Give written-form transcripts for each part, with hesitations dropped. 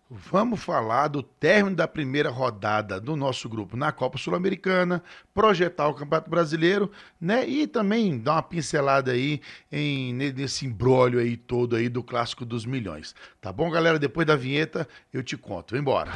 Vamos falar do término da primeira rodada do nosso grupo na Copa Sul-Americana, projetar o Campeonato Brasileiro, né? E também dar uma pincelada aí nesse imbróglio aí todo aí do Clássico dos Milhões. Tá bom, galera? Depois da vinheta eu te conto. Vem embora.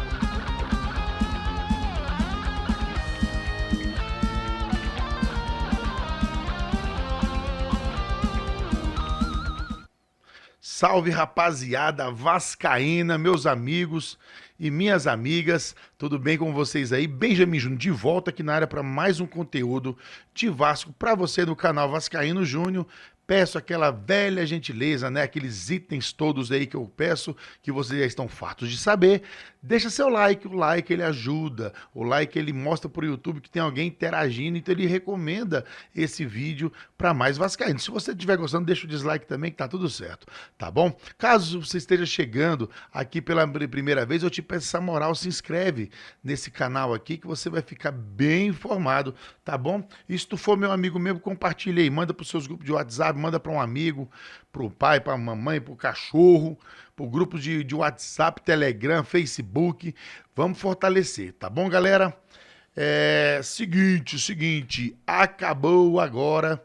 Salve, rapaziada vascaína, meus amigos e minhas amigas, tudo bem com vocês aí? Benjamin Júnior de volta aqui na área para mais um conteúdo de Vasco para você no canal Vascaíno Júnior. Peço aquela velha gentileza, né? Aqueles itens todos aí que eu peço, que vocês já estão fartos de saber. Deixa seu like, o like ele ajuda, o like ele mostra pro YouTube que tem alguém interagindo, então ele recomenda esse vídeo para mais vascaínos. Se você estiver gostando, deixa o dislike também que tá tudo certo, tá bom? Caso você esteja chegando aqui pela primeira vez, eu te peço essa moral, se inscreve nesse canal aqui que você vai ficar bem informado, tá bom? E se tu for meu amigo mesmo, compartilha aí, manda pros seus grupos de WhatsApp, manda para um amigo, pro pai, pra mamãe, pro cachorro, pro grupo de WhatsApp, Telegram, Facebook. Vamos fortalecer, tá bom, galera? Seguinte, acabou agora.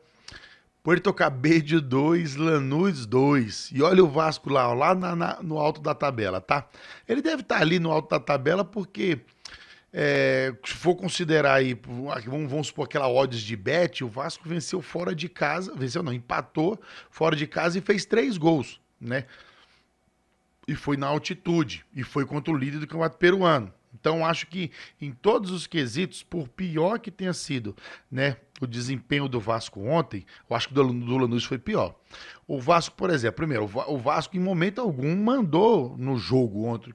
Puerto Cabello 2, Lanús 2. E olha o Vasco lá, ó, lá no alto da tabela, tá? Ele deve estar ali no alto da tabela porque, se for considerar aí, vamos supor aquela odds de bet, o Vasco venceu fora de casa, venceu não, empatou fora de casa e fez 3 gols, né? E foi na altitude, e foi contra o líder do campeonato peruano. Então, acho que em todos os quesitos, por pior que tenha sido, né, o desempenho do Vasco ontem, eu acho que do Lanús foi pior. O Vasco, por exemplo, primeiro, o Vasco em momento algum mandou no jogo ontem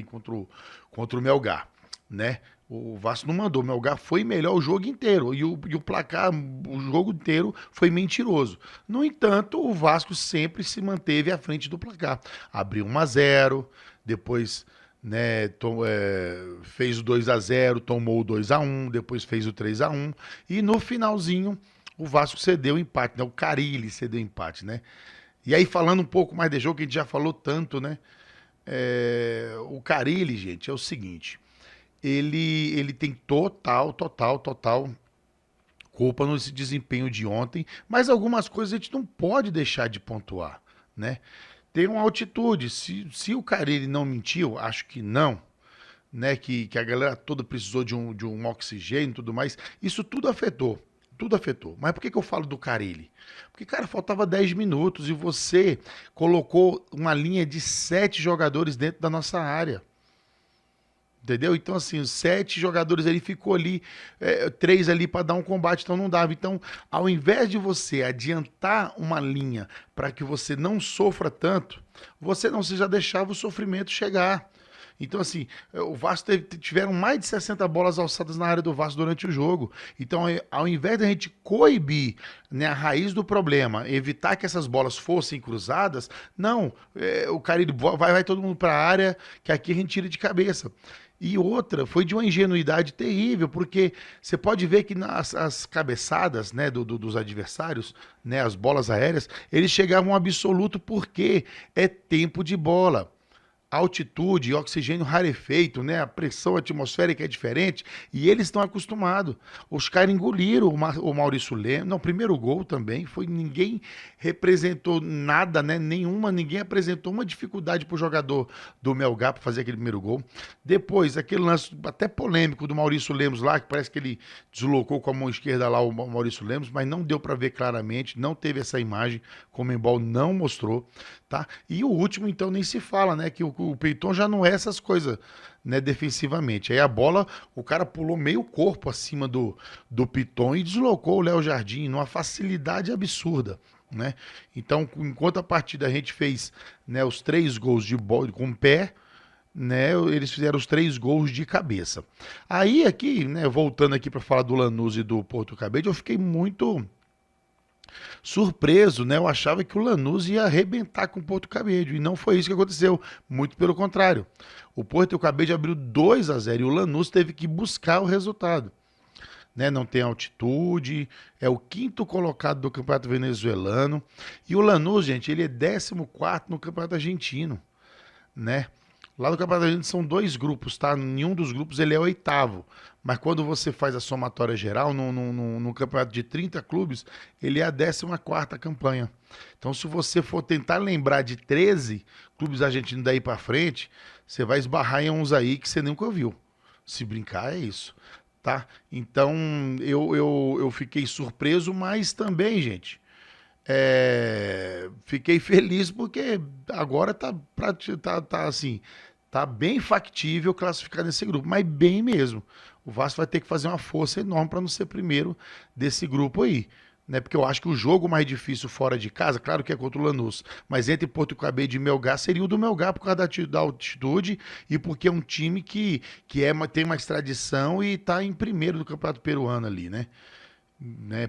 contra o Melgar, né? O Vasco não mandou, o Melgar foi melhor o jogo inteiro e o placar, o jogo inteiro foi mentiroso. No entanto, o Vasco sempre se manteve à frente do placar. Abriu 1-0, depois, né, fez o 2-0, tomou o 2-1, depois fez o 3-1 e no finalzinho o Vasco cedeu o empate, né? O Carille cedeu o empate, né? E aí falando um pouco mais de jogo, que a gente já falou tanto, né? O Carille, gente, é o seguinte, ele tem total culpa nesse desempenho de ontem, mas algumas coisas a gente não pode deixar de pontuar, né? Tem uma altitude, se o Carille não mentiu, acho que não, né? Que a galera toda precisou de um oxigênio e tudo mais, isso tudo afetou. Tudo afetou. Mas por que eu falo do Carille? Porque, cara, faltava 10 minutos e você colocou uma linha de 7 jogadores dentro da nossa área. Entendeu? Então, assim, os 7 jogadores ele ficou ali, 3 ali para dar um combate, então não dava. Então, ao invés de você adiantar uma linha para que você não sofra tanto, você já deixava o sofrimento chegar. Então, assim, o Vasco tiveram mais de 60 bolas alçadas na área do Vasco durante o jogo. Então, ao invés da gente coibir, né, a raiz do problema, evitar que essas bolas fossem cruzadas, não, o cara ele vai todo mundo para a área, que aqui a gente tira de cabeça. E outra, foi de uma ingenuidade terrível, porque você pode ver que as cabeçadas, né, dos adversários, né, as bolas aéreas, eles chegavam absoluto porque é tempo de bola. Altitude, oxigênio rarefeito, né? A pressão atmosférica é diferente e eles estão acostumados. Os caras engoliram o Maurício Lemos. Não, primeiro gol também foi ninguém representou nada, né? Ninguém apresentou uma dificuldade para o jogador do Melgar para fazer aquele primeiro gol. Depois, aquele lance até polêmico do Maurício Lemos lá, que parece que ele deslocou com a mão esquerda lá o Maurício Lemos, mas não deu para ver claramente, não teve essa imagem, o Comembol não mostrou, tá? E o último, então, nem se fala, né? Que o Peyton já não é essas coisas, né, defensivamente. Aí a bola, o cara pulou meio corpo acima do Peyton e deslocou o Léo Jardim numa facilidade absurda, né? Então, enquanto a partida a gente fez, né, os 3 gols de bola com o pé, né, eles fizeram os 3 gols de cabeça. Aí aqui, né, voltando aqui para falar do Lanús e do Porto Cabede, eu fiquei muito surpreso, né? Eu achava que o Lanús ia arrebentar com o Porto Cabedelo e não foi isso que aconteceu, muito pelo contrário. O Porto Cabedelo abriu 2-0 e o Lanús teve que buscar o resultado, né? Não tem altitude, é o quinto colocado do Campeonato Venezuelano e o Lanús, gente, ele é 14º no Campeonato Argentino. né? Lá no Campeonato Brasileiro são 2 grupos, tá? Nenhum dos grupos ele é oitavo. Mas quando você faz a somatória geral, no campeonato de 30 clubes, ele é a 14ª campanha. Então, se você for tentar lembrar de 13 clubes argentinos daí pra frente, você vai esbarrar em uns aí que você nunca viu. Se brincar, é isso, tá? Então, eu fiquei surpreso, mas também, gente, fiquei feliz porque agora tá assim, tá bem factível classificar nesse grupo, mas bem mesmo. O Vasco vai ter que fazer uma força enorme para não ser primeiro desse grupo aí, né? Porque eu acho que o jogo mais difícil fora de casa, claro que é contra o Lanús, mas entre Porto Cabede e Melgar seria o do Melgar por causa da altitude e porque é um time tem mais tradição e tá em primeiro do Campeonato Peruano ali, né?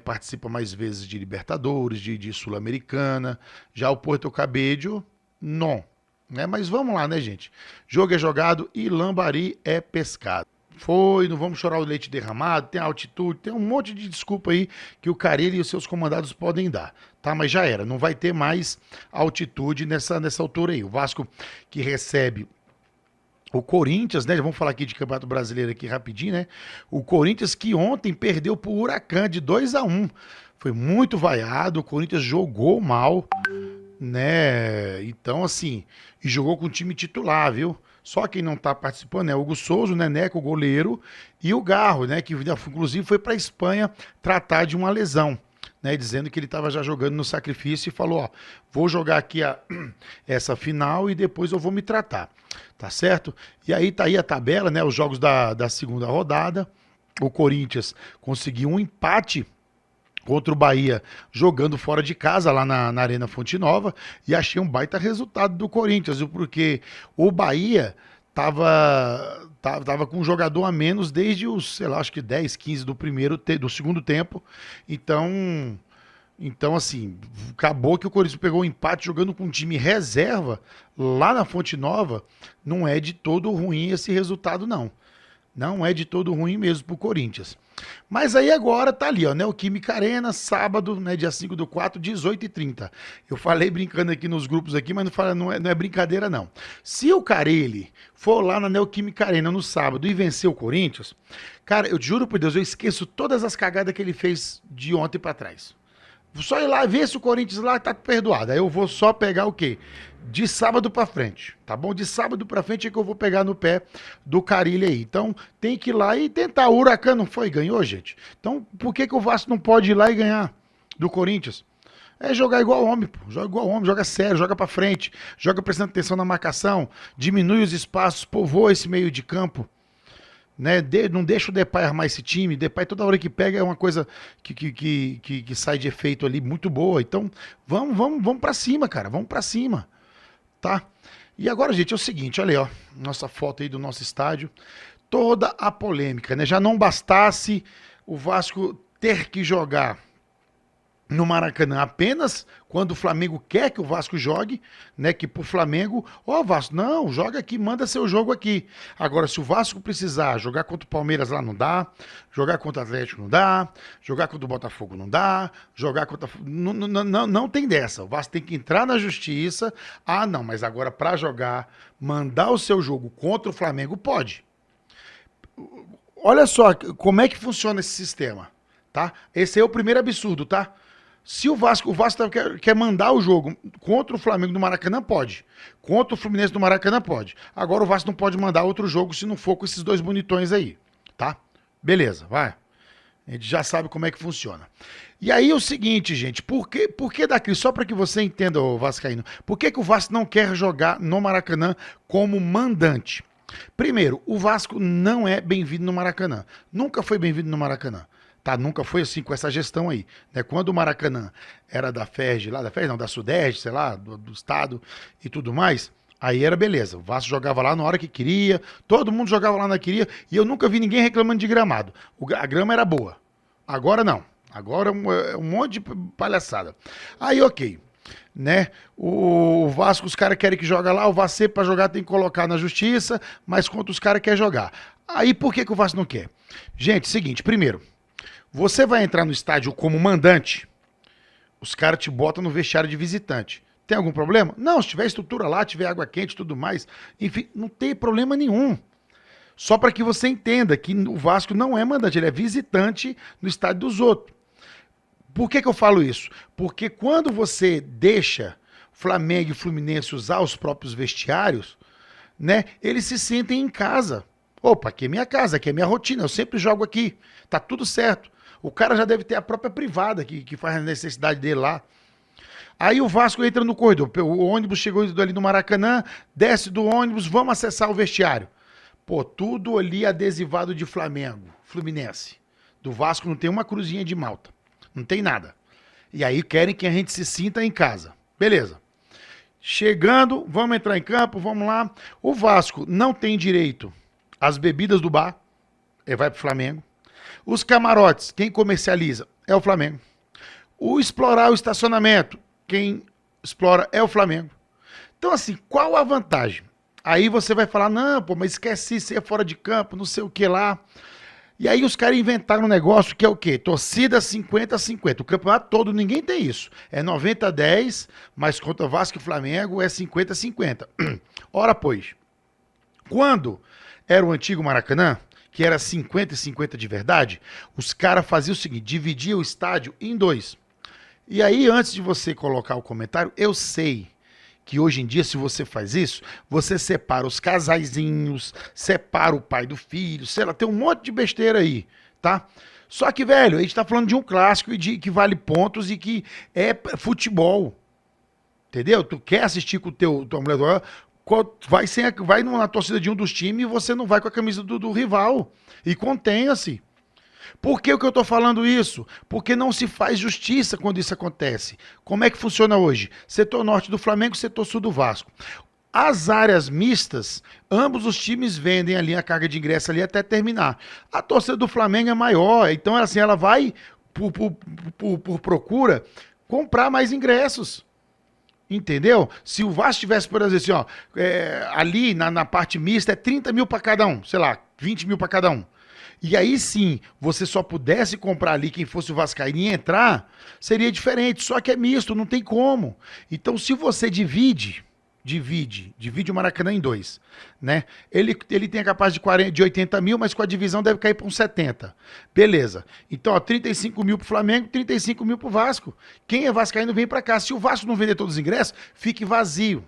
Participa mais vezes de Libertadores, de Sul-Americana. Já o Porto Cabedelo, não. Né? Mas vamos lá, né, gente? Jogo é jogado e lambari é pescado. Foi, não vamos chorar o leite derramado, tem altitude, tem um monte de desculpa aí que o Carille e os seus comandados podem dar, tá? Mas já era, não vai ter mais altitude nessa altura aí. O Vasco que recebe o Corinthians, né? Vamos falar aqui de Campeonato Brasileiro aqui rapidinho, né? O Corinthians que ontem perdeu pro Huracan de 2-1. Foi muito vaiado, o Corinthians jogou mal, né? Então, assim, e jogou com o time titular, viu? Só quem não tá participando é o Hugo Souza, o Neneco, o goleiro, e o Garro, né? Que inclusive foi pra Espanha tratar de uma lesão, né, dizendo que ele estava já jogando no sacrifício e falou, ó, vou jogar aqui essa final e depois eu vou me tratar, tá certo? E aí tá aí a tabela, né, os jogos da segunda rodada, o Corinthians conseguiu um empate contra o Bahia, jogando fora de casa, lá na Arena Fonte Nova, e achei um baita resultado do Corinthians, porque o Bahia tava com um jogador a menos desde os, sei lá, acho que 10, 15 do segundo tempo, então, assim, acabou que o Corinthians pegou o empate jogando com um time reserva, lá na Fonte Nova, não é de todo ruim esse resultado, não. Não é de todo ruim mesmo pro Corinthians. Mas aí agora tá ali, ó, Neoquímica Arena, sábado, né, dia 5/4, 18h30. Eu falei brincando aqui nos grupos aqui, mas não é brincadeira não. Se o Carille for lá na Neoquímica Arena no sábado e vencer o Corinthians, cara, eu te juro por Deus, eu esqueço todas as cagadas que ele fez de ontem pra trás. Só ir lá ver se o Corinthians lá tá perdoado. Aí eu vou só pegar o quê? De sábado pra frente, tá bom? De sábado pra frente é que eu vou pegar no pé do Carille aí. Então tem que ir lá e tentar. O Huracan não foi e ganhou, gente? Então por que o Vasco não pode ir lá e ganhar do Corinthians? É jogar igual homem, pô. Joga igual homem, joga sério, joga pra frente, joga prestando atenção na marcação, diminui os espaços, povoa esse meio de campo. Né, não deixa o Depay armar esse time. Depay toda hora que pega é uma coisa que sai de efeito ali muito boa. Então vamos para cima, cara, vamos para cima, tá? E agora, gente, é o seguinte, olha aí, ó, nossa foto aí do nosso estádio, toda a polêmica, né? Já não bastasse o Vasco ter que jogar no Maracanã apenas quando o Flamengo quer que o Vasco jogue, né, que pro Flamengo, ó, Vasco, não, joga aqui, manda seu jogo aqui. Agora, se o Vasco precisar jogar contra o Palmeiras lá não dá, jogar contra o Atlético não dá, jogar contra o Botafogo não dá, jogar contra... Não tem dessa, o Vasco tem que entrar na justiça, não, mas agora pra jogar, mandar o seu jogo contra o Flamengo, pode. Olha só como é que funciona esse sistema, tá? Esse é o primeiro absurdo, tá? Se o Vasco quer mandar o jogo contra o Flamengo do Maracanã, pode. Contra o Fluminense do Maracanã, pode. Agora o Vasco não pode mandar outro jogo se não for com esses dois bonitões aí, tá? Beleza, vai. A gente já sabe como é que funciona. E aí o seguinte, gente, por que daqui? Só para que você entenda, o vascaíno, por que o Vasco não quer jogar no Maracanã como mandante? Primeiro, o Vasco não é bem-vindo no Maracanã. Nunca foi bem-vindo no Maracanã. Tá, nunca foi assim com essa gestão aí, né? Quando o Maracanã era da FERJ, lá da FERJ, não, da Sudeste, sei lá, do Estado e tudo mais, aí era beleza. O Vasco jogava lá na hora que queria, todo mundo jogava lá na que queria, e eu nunca vi ninguém reclamando de gramado. A grama era boa. Agora não. Agora é um monte de palhaçada. Aí, ok. Né? O Vasco, os caras querem que joga lá, o Vasco para jogar tem que colocar na justiça, mas contra os caras quer jogar. Aí por que o Vasco não quer? Gente, seguinte, primeiro, você vai entrar no estádio como mandante, os caras te botam no vestiário de visitante. Tem algum problema? Não, se tiver estrutura lá, tiver água quente e tudo mais, enfim, não tem problema nenhum. Só para que você entenda que o Vasco não é mandante, ele é visitante no estádio dos outros. Por que eu falo isso? Porque quando você deixa Flamengo e Fluminense usar os próprios vestiários, né, eles se sentem em casa. Opa, aqui é minha casa, aqui é minha rotina, eu sempre jogo aqui, tá tudo certo. O cara já deve ter a própria privada que faz a necessidade dele lá. Aí o Vasco entra no corredor, o ônibus chegou ali no Maracanã, desce do ônibus, vamos acessar o vestiário. Pô, tudo ali adesivado de Flamengo, Fluminense. Do Vasco não tem uma cruzinha de malta, não tem nada. E aí querem que a gente se sinta em casa. Beleza. Chegando, vamos entrar em campo, vamos lá. O Vasco não tem direito às bebidas do bar, vai pro Flamengo. Os camarotes, quem comercializa é o Flamengo. O explorar o estacionamento, quem explora é o Flamengo. Então, assim, qual a vantagem? Aí você vai falar, não, pô, mas esquece ser fora de campo, não sei o que lá. E aí os caras inventaram um negócio que é o quê? Torcida 50-50. O campeonato todo, ninguém tem isso. É 90-10, mas contra Vasco e Flamengo é 50-50. Ora, pois, quando era o antigo Maracanã, que era 50-50 de verdade, os caras faziam o seguinte, dividiam o estádio em dois. E aí, antes de você colocar o comentário, eu sei que hoje em dia, se você faz isso, você separa os casaizinhos, separa o pai do filho, sei lá, tem um monte de besteira aí, tá? Só que, velho, a gente tá falando de um clássico e de que vale pontos e que é futebol, entendeu? Tu quer assistir com o tua mulher, vai na torcida de um dos times e você não vai com a camisa do rival. E contenha-se. Por que eu tô falando isso? Porque não se faz justiça quando isso acontece. Como é que funciona hoje? Setor norte do Flamengo, setor sul do Vasco. As áreas mistas, ambos os times vendem ali a carga de ingresso ali até terminar. A torcida do Flamengo é maior, então assim, ela vai, por procura, comprar mais ingressos. Entendeu? Se o Vasco tivesse, por exemplo, assim, ó, ali na parte mista é 30 mil para cada um, sei lá, 20 mil para cada um. E aí sim, você só pudesse comprar ali quem fosse o vascaíno e entrar, seria diferente, só que é misto, não tem como. Então se você divide o Maracanã em dois, né? Ele tem a capacidade de 80 mil, mas com a divisão deve cair para uns 70. Beleza. Então, ó, 35 mil pro Flamengo, 35 mil pro Vasco. Quem é vascaíno vem para cá. Se o Vasco não vender todos os ingressos, fique vazio.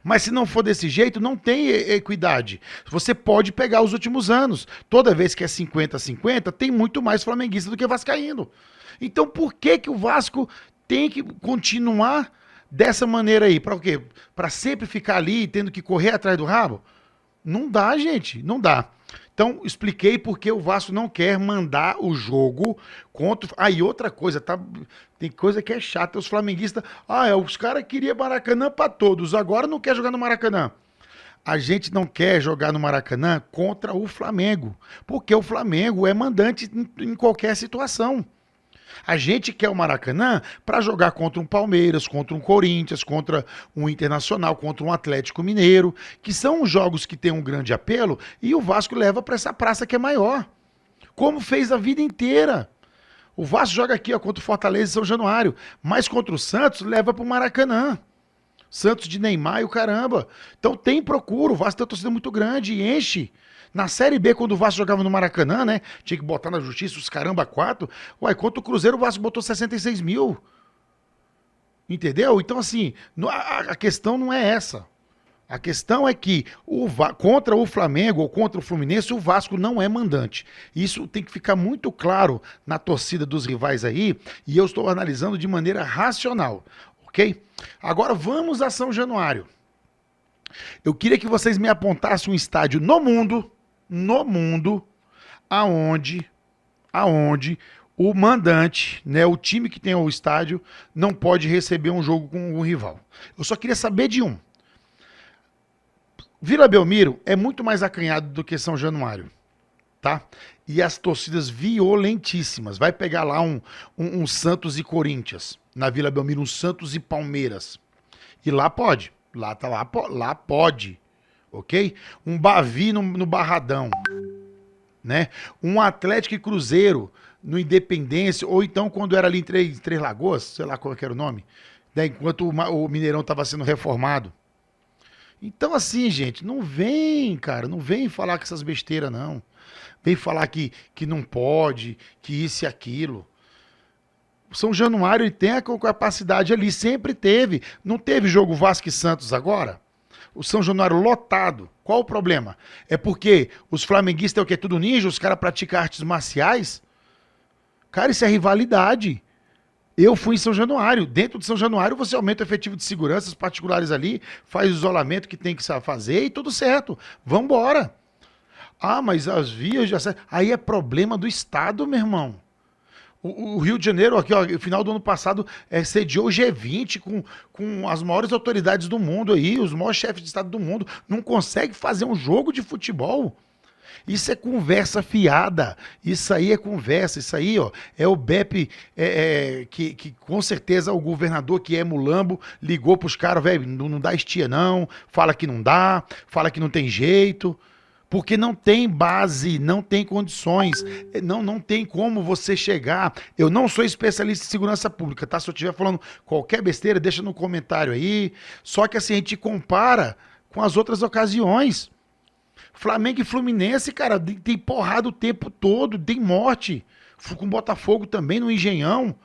Mas se não for desse jeito, não tem equidade. Você pode pegar os últimos anos. Toda vez que é 50-50, tem muito mais flamenguista do que vascaíno. Então por que o Vasco tem que continuar dessa maneira aí? Para o quê? Para sempre ficar ali tendo que correr atrás do rabo? Não dá, gente. Não dá. Então, expliquei porque o Vasco não quer mandar o jogo contra... E outra coisa, tá? Tem coisa que é chata. Os flamenguistas... os caras queriam Maracanã para todos, agora não quer jogar no Maracanã. A gente não quer jogar no Maracanã contra o Flamengo, porque o Flamengo é mandante em qualquer situação. A gente quer o Maracanã para jogar contra um Palmeiras, contra um Corinthians, contra um Internacional, contra um Atlético Mineiro, que são os jogos que têm um grande apelo e o Vasco leva para essa praça que é maior. Como fez a vida inteira. O Vasco joga aqui contra o Fortaleza e São Januário, mas contra o Santos leva para o Maracanã. Santos de Neymar e o caramba. Então tem procura, o Vasco tem uma torcida muito grande e enche. Na Série B, quando o Vasco jogava no Maracanã, né? Tinha que botar na justiça os caramba 4. Contra o Cruzeiro, o Vasco botou 66 mil. Entendeu? Então, assim, a questão não é essa. A questão é que contra o Flamengo ou contra o Fluminense, o Vasco não é mandante. Isso tem que ficar muito claro na torcida dos rivais aí, e eu estou analisando de maneira racional, ok? Agora vamos a São Januário. Eu queria que vocês me apontassem um estádio no mundo, aonde o mandante, né, o time que tem o estádio, não pode receber um jogo com um rival. Eu só queria saber de um. Vila Belmiro é muito mais acanhado do que São Januário, tá? E as torcidas violentíssimas. Vai pegar lá um Santos e Corinthians, na Vila Belmiro, um Santos e Palmeiras. E lá pode, lá pode, ok? Um Bavi no Barradão, né? Um Atlético e Cruzeiro no Independência, ou então quando era ali em Três Lagoas, sei lá qual que era o nome, né, enquanto o Mineirão estava sendo reformado. Então, assim, gente, não vem, cara, não vem falar com essas besteiras, não. Vem falar que não pode, que isso e aquilo. O São Januário ele tem a capacidade ali, sempre teve. Não teve jogo Vasco e Santos agora? O São Januário lotado. Qual o problema? É porque os flamenguistas é o quê? Tudo ninja? Os caras praticam artes marciais? Cara, isso é rivalidade. Eu fui em São Januário. Dentro de São Januário, você aumenta o efetivo de segurança, os particulares ali, faz o isolamento que tem que fazer e tudo certo. Vambora. Ah, mas as vias já... Aí é problema do Estado, meu irmão. O Rio de Janeiro, aqui, ó, no final do ano passado, sediou o G20 com as maiores autoridades do mundo aí, os maiores chefes de Estado do mundo. Não consegue fazer um jogo de futebol. Isso é conversa fiada. Isso aí é conversa. Isso aí, ó, é o BEP que com certeza o governador, que é mulambo, ligou pros caras, velho, não dá estia não, fala que não dá, fala que não tem jeito. Porque não tem base, não tem condições, não tem como você chegar. Eu não sou especialista em segurança pública, tá? Se eu estiver falando qualquer besteira, deixa no comentário aí. Só que assim, a gente compara com as outras ocasiões. Flamengo e Fluminense, cara, tem porrada o tempo todo, tem morte. Com Botafogo também no Engenhão.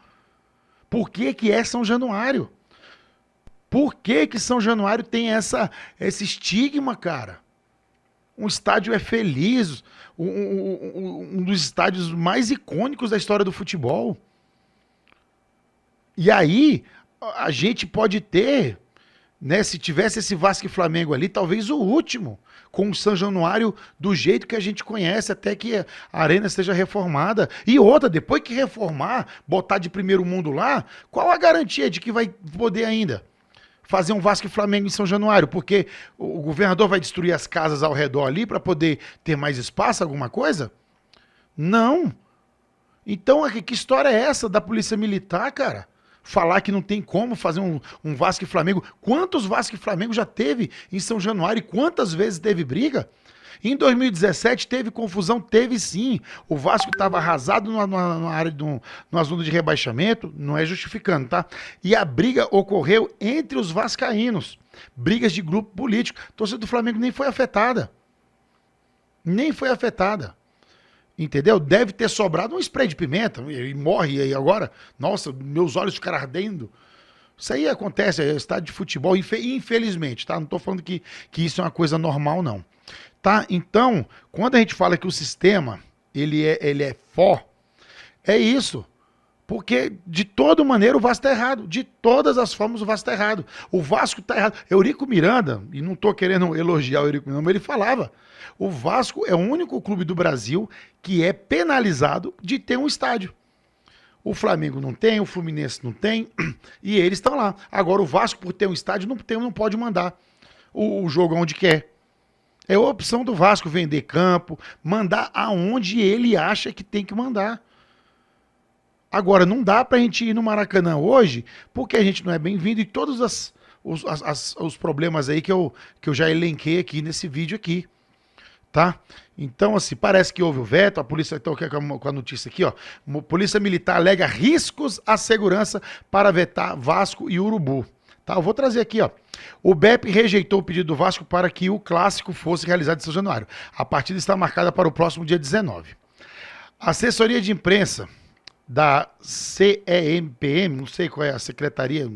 Por que que é São Januário? Por que que São Januário tem esse estigma, cara? Um estádio é feliz, um dos estádios mais icônicos da história do futebol. E aí, a gente pode ter, né, se tivesse esse Vasco e Flamengo ali, talvez o último, com o São Januário do jeito que a gente conhece, até que a arena esteja reformada. E outra, depois que reformar, botar de primeiro mundo lá, qual a garantia de que vai poder ainda fazer um Vasco e Flamengo em São Januário? Porque o governador vai destruir as casas ao redor ali para poder ter mais espaço, alguma coisa? Não. Então, que história é essa da Polícia Militar, cara? Falar que não tem como fazer um Vasco e Flamengo. Quantos Vasco e Flamengo já teve em São Januário e quantas vezes teve briga? Em 2017 teve confusão, teve sim. O Vasco estava arrasado numa área, numa zona de rebaixamento, não é justificando, tá? E a briga ocorreu entre os vascaínos. Brigas de grupo político. A torcida do Flamengo nem foi afetada. Nem foi afetada. Entendeu? Deve ter sobrado um spray de pimenta e morre aí agora. Nossa, meus olhos ficaram ardendo. Isso aí acontece, é estádio de futebol, infelizmente, tá? Não tô falando que isso é uma coisa normal, não. Tá? Então, quando a gente fala que o sistema, ele é é isso. Porque, de toda maneira, o Vasco tá errado. De todas as formas, o Vasco tá errado. O Vasco tá errado. Eurico Miranda, e não tô querendo elogiar o Eurico Miranda, mas ele falava, o Vasco é o único clube do Brasil que é penalizado de ter um estádio. O Flamengo não tem, o Fluminense não tem, e eles estão lá. Agora, o Vasco, por ter um estádio, não pode mandar o jogo onde quer. É a opção do Vasco vender campo, mandar aonde ele acha que tem que mandar. Agora, não dá pra gente ir no Maracanã hoje, porque a gente não é bem-vindo e todos os problemas aí que eu já elenquei aqui nesse vídeo aqui. Tá? Então, assim, parece que houve o veto, a polícia, então, com a notícia aqui, ó, Polícia Militar alega riscos à segurança para vetar Vasco e Urubu. Tá, eu vou trazer aqui, ó. O BEP rejeitou o pedido do Vasco para que o clássico fosse realizado em São Januário. A partida está marcada para o próximo dia 19. A assessoria de imprensa da CEMPM, não sei qual é a secretaria,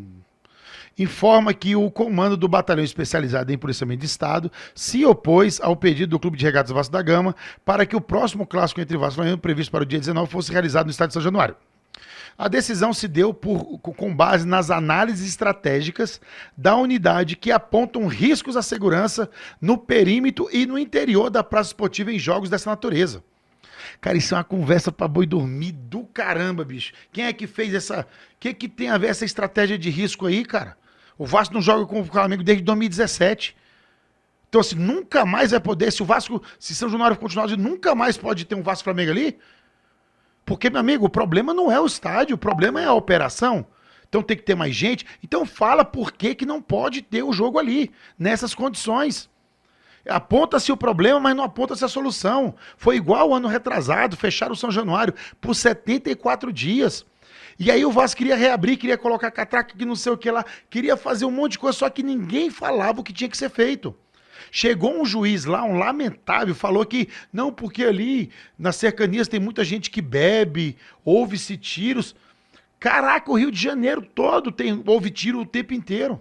informa que o comando do Batalhão Especializado em Policiamento de Estado se opôs ao pedido do Clube de Regatas Vasco da Gama para que o próximo clássico entre Vasco e Flamengo, previsto para o dia 19, fosse realizado no estádio de São Januário. A decisão se deu com base nas análises estratégicas da unidade que apontam riscos à segurança no perímetro e no interior da praça esportiva em jogos dessa natureza. Cara, isso é uma conversa pra boi dormir do caramba, bicho. Quem é que fez essa... O que tem a ver essa estratégia de risco aí, cara? O Vasco não joga com o Flamengo desde 2017. Então, assim, nunca mais vai poder... Se São Januário continuar, nunca mais pode ter um Vasco Flamengo ali? Porque, meu amigo, o problema não é o estádio, o problema é a operação. Então tem que ter mais gente. Então fala por que não pode ter o jogo ali, nessas condições. Aponta-se o problema, mas não aponta-se a solução. Foi igual o ano retrasado, fecharam o São Januário por 74 dias. E aí o Vasco queria reabrir, queria colocar catraca, que não sei o que lá, queria fazer um monte de coisa, só que ninguém falava o que tinha que ser feito. Chegou um juiz lá, um lamentável, falou que não, porque ali nas cercanias tem muita gente que bebe, ouve-se tiros. Caraca, o Rio de Janeiro todo houve tiro o tempo inteiro.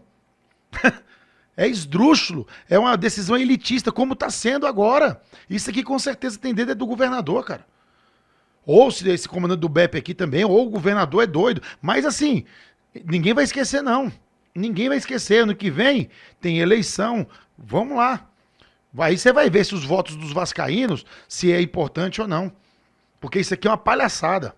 É esdrúxulo, é uma decisão elitista, como está sendo agora. Isso aqui com certeza tem dedo do governador, cara. Ou se esse comandante do BEP aqui também, ou o governador é doido. Mas assim, ninguém vai esquecer não. Ninguém vai esquecer. Ano que vem tem eleição. Vamos lá. Aí você vai ver se os votos dos vascaínos, se é importante ou não. Porque isso aqui é uma palhaçada.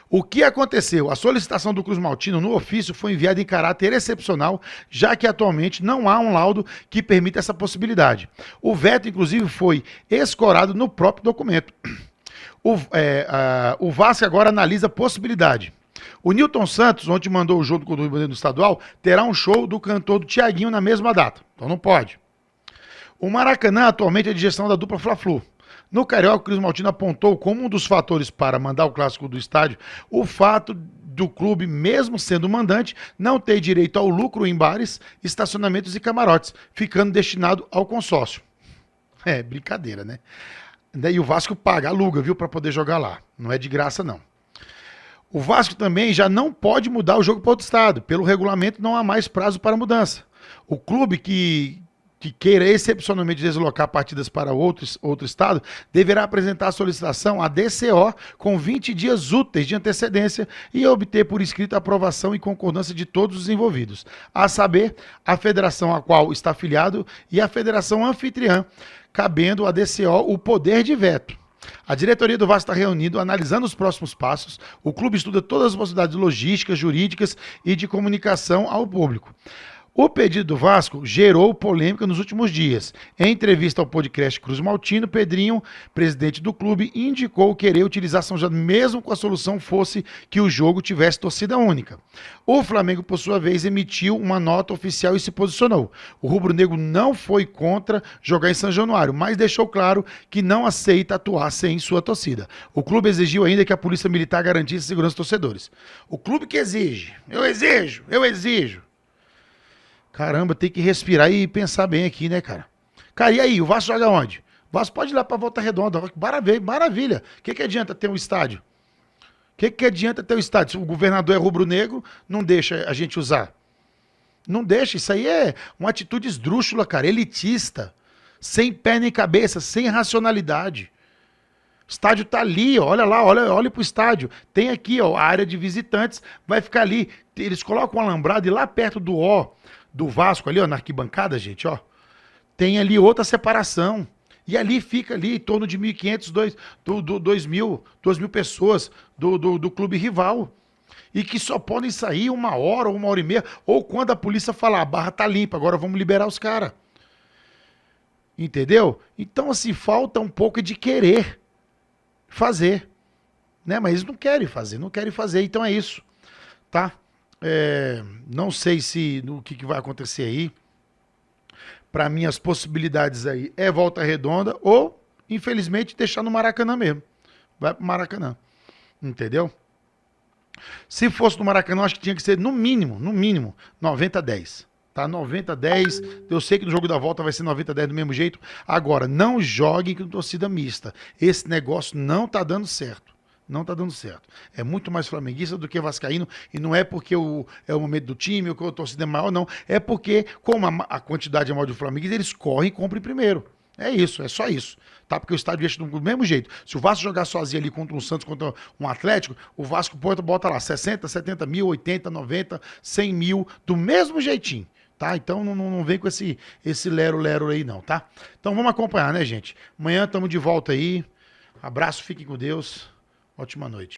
O que aconteceu? A solicitação do Cruz Maltino no ofício foi enviada em caráter excepcional, já que atualmente não há um laudo que permita essa possibilidade. O veto, inclusive, foi escorado no próprio documento. O Vasco agora analisa a possibilidade. O Newton Santos, ontem mandou o jogo do Rio Bandeira do Estadual, terá um show do cantor do Thiaguinho na mesma data. Então não pode. O Maracanã atualmente é de gestão da dupla Fla-Flu. No Carioca, o Cruz Maltino apontou como um dos fatores para mandar o clássico do estádio o fato do clube, mesmo sendo mandante, não ter direito ao lucro em bares, estacionamentos e camarotes, ficando destinado ao consórcio. É, brincadeira, né? E o Vasco paga, aluga, viu, para poder jogar lá. Não é de graça, não. O Vasco também já não pode mudar o jogo para outro estado. Pelo regulamento, não há mais prazo para mudança. O clube que queira excepcionalmente deslocar partidas para outro estado, deverá apresentar a solicitação à DCO com 20 dias úteis de antecedência e obter por escrito a aprovação e concordância de todos os envolvidos, a saber, a federação a qual está afiliado e a federação anfitriã, cabendo à DCO o poder de veto. A diretoria do Vasco está reunida, analisando os próximos passos. O clube estuda todas as possibilidades logísticas, jurídicas e de comunicação ao público. O pedido do Vasco gerou polêmica nos últimos dias. Em entrevista ao podcast Cruz Maltino, Pedrinho, presidente do clube, indicou querer utilizar São Januário, mesmo que a solução fosse que o jogo tivesse torcida única. O Flamengo, por sua vez, emitiu uma nota oficial e se posicionou. O rubro-negro não foi contra jogar em São Januário, mas deixou claro que não aceita atuar sem sua torcida. O clube exigiu ainda que a polícia militar garantisse a segurança dos torcedores. O clube que exige. Eu exijo. Caramba, tem que respirar e pensar bem aqui, né, cara? Cara, e aí, o Vasco joga onde? O Vasco pode ir lá pra Volta Redonda. Maravilha. O que adianta ter um estádio? O que adianta ter um estádio? Se o governador é rubro-negro, não deixa a gente usar. Não deixa. Isso aí é uma atitude esdrúxula, cara. Elitista. Sem pé nem cabeça. Sem racionalidade. O estádio tá ali, ó, olha lá, olha pro estádio. Tem aqui, ó, a área de visitantes, vai ficar ali. Eles colocam um alambrado e lá perto do Vasco, ali, ó, na arquibancada, gente, ó, tem ali outra separação. E ali fica ali em torno de 1.500, 2.000 pessoas do clube rival. E que só podem sair 1 hora, 1 hora e meia, ou quando a polícia falar, a barra tá limpa, agora vamos liberar os caras. Entendeu? Então, assim, falta um pouco de querer fazer, né? Mas eles não querem fazer, então é isso, tá? Não sei o que vai acontecer aí. Para mim, as possibilidades aí é Volta Redonda ou, infelizmente, deixar no Maracanã mesmo. Vai pro Maracanã, entendeu? Se fosse no Maracanã, acho que tinha que ser no mínimo 90-10. Tá 90-10, eu sei que no jogo da volta vai ser 90-10 do mesmo jeito. Agora, não joguem com torcida mista. Esse negócio não tá dando certo. Não tá dando certo. É muito mais flamenguista do que vascaíno, e não é porque é o momento do time, ou que a torcida é maior, não. É porque, como a quantidade é maior de flamenguistas, eles correm e comprem primeiro. É isso, é só isso. Tá? Porque o estádio enche do mesmo jeito. Se o Vasco jogar sozinho ali contra um Santos, contra um Atlético, o Vasco bota lá 60, 70 mil, 80, 90, 100 mil, do mesmo jeitinho. Tá? Então não vem com esse lero-lero aí não, tá? Então vamos acompanhar, né, gente? Amanhã estamos de volta aí. Abraço, fiquem com Deus. Ótima noite.